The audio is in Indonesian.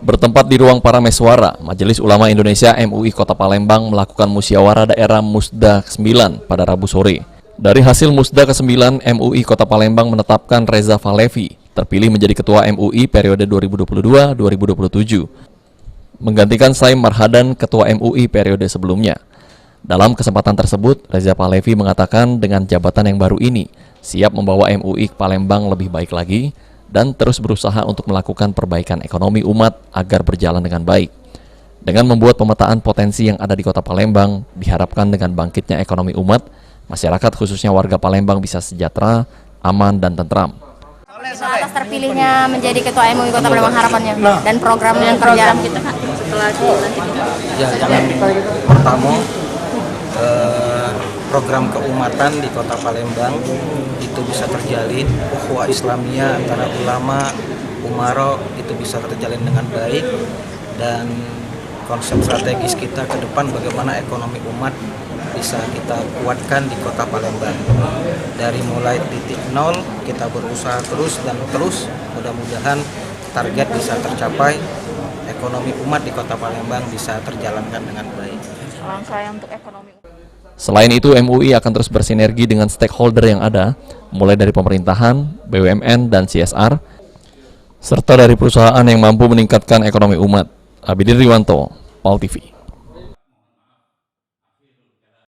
Bertempat di ruang Parameswara, Majelis Ulama Indonesia MUI Kota Palembang melakukan musyawarah daerah Musda ke-9 pada Rabu sore. Dari hasil Musda ke-9, MUI Kota Palembang menetapkan Reza Falevi terpilih menjadi Ketua MUI periode 2022-2027, menggantikan Saim Marhadan, Ketua MUI periode sebelumnya. Dalam kesempatan tersebut, Reza Falevi mengatakan dengan jabatan yang baru ini, siap membawa MUI Palembang lebih baik lagi, dan terus berusaha untuk melakukan perbaikan ekonomi umat agar berjalan dengan baik. Dengan membuat pemetaan potensi yang ada di Kota Palembang, diharapkan dengan bangkitnya ekonomi umat, masyarakat khususnya warga Palembang bisa sejahtera, aman, dan tentram. Atas terpilihnya menjadi Ketua MUI Kota Palembang harapannya dan program kerja kita setelah dilantik. Ya, yang pertama program keumatan di Kota Palembang itu bisa terjalin, ukhuwah Islamiyah antara ulama, umaro itu bisa terjalin dengan baik, dan konsep strategis kita ke depan bagaimana ekonomi umat bisa kita kuatkan di Kota Palembang. Dari mulai titik nol kita berusaha terus dan terus, mudah-mudahan target bisa tercapai, ekonomi umat di Kota Palembang bisa terjalankan dengan baik. Salam saya untuk ekonomi. Selain itu, MUI akan terus bersinergi dengan stakeholder yang ada, mulai dari pemerintahan, BUMN, dan CSR, serta dari perusahaan yang mampu meningkatkan ekonomi umat. Abidin Riwanto, PAL TV.